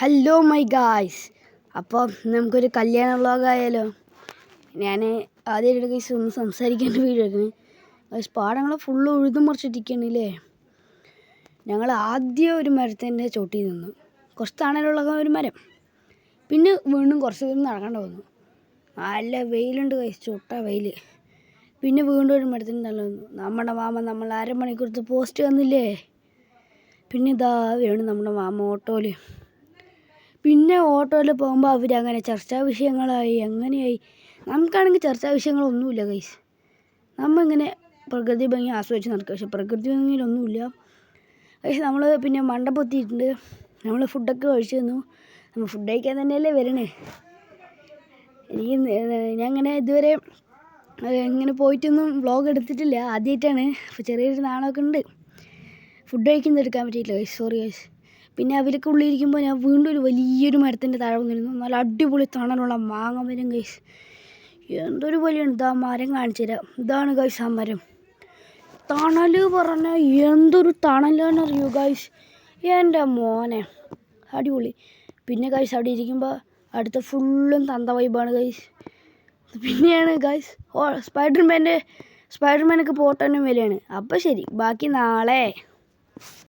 Hello my guys. അപ്പോൾ നമുക്കൊരു കല്യാണ വ്ളോഗായാലോ. ഞാൻ ആദ്യമായിട്ട് ഗൈസ് ഒന്ന് സംസാരിക്കേണ്ട വീഡിയോ എടുക്കുന്നത്. ഗൈസ് പാടങ്ങൾ ഫുള്ള് ഉഴുതു മറിച്ചിട്ടിരിക്കണല്ലേ. ഞങ്ങൾ ആദ്യം ഒരു മരത്തിൻ്റെ ചോട്ടിൽ നിന്നു, കുറച്ച് തണലുള്ള ഒരു മരം. പിന്നെ വീണ്ടും കുറച്ച് ദൂരം നടക്കേണ്ട വന്നു. നല്ല വെയിലുണ്ട് ഗൈസ്, ചുട്ട വെയിൽ. പിന്നെ വീണ്ടും ഒരു മരത്തിൻ്റെ തണൽ വന്നു. നമ്മുടെ മാമ നമ്മൾ അരമണിക്കൂറത്തെ പോസ്റ്റ് വന്നില്ലേ. പിന്നെ ഇതാ വേണം നമ്മുടെ മാമ ഓട്ടോയിൽ. പിന്നെ ഓട്ടോയിൽ പോകുമ്പോൾ അവരങ്ങനെ ചർച്ചാ വിഷയങ്ങളായി, എങ്ങനെയായി. നമുക്കാണെങ്കിൽ ചർച്ചാ വിഷയങ്ങളൊന്നുമില്ല ഗൈസ്. നമ്മളിങ്ങനെ പ്രകൃതി ഭംഗി ആസ്വദിച്ച് നടക്കുക. പക്ഷെ പ്രകൃതി ഭംഗിയിലൊന്നുമില്ല ഗൈസ്. നമ്മൾ പിന്നെ മണ്ടപ്പൊത്തിയിട്ടുണ്ട്. നമ്മൾ ഫുഡൊക്കെ കഴിച്ചു തന്നു. നമ്മൾ ഫുഡ് കഴിക്കാൻ തന്നെയല്ലേ വരണേ. ഞാൻ അങ്ങനെ ഇതുവരെ ഇങ്ങനെ പോയിട്ടൊന്നും വ്ളോഗ് എടുത്തിട്ടില്ല, ആദ്യമായിട്ടാണ്. അപ്പോൾ ചെറിയൊരു നാണമൊക്കെ ഉണ്ട്. ഫുഡ് കഴിക്കുന്നത് എടുക്കാൻ പറ്റിയിട്ടില്ല ഗൈസ്, സോറി ഗൈസ്. പിന്നെ അവർക്ക് ഉള്ളിലിരിക്കുമ്പോൾ ഞാൻ വീണ്ടും ഒരു വലിയൊരു മരത്തിൻ്റെ താഴെ വന്നിരുന്നു. നല്ല അടിപൊളി തണലുള്ള മാങ്ങ മരം ഗൈസ്. എന്തൊരു വലിയാണ്. ഇതാ മരം കാണിച്ചു തരാം. ഇതാണ് ഗൈസ് ആ മരം. തണൽ പറഞ്ഞാൽ എന്തൊരു തണലാണെന്നറിയോ ഗൈസ്. എൻ്റെ മോനെ അടിപൊളി. പിന്നെ ഗൈസ് അവിടെ ഇരിക്കുമ്പോൾ അടുത്ത ഫുള്ളും തന്ത വൈബാണ് ഗൈസ്. പിന്നെയാണ് ഗൈസ് സ്പൈഡർമാനൊക്കെ പോട്ടനും വിലയാണ്. അപ്പോൾ ശരി, ബാക്കി നാളെ.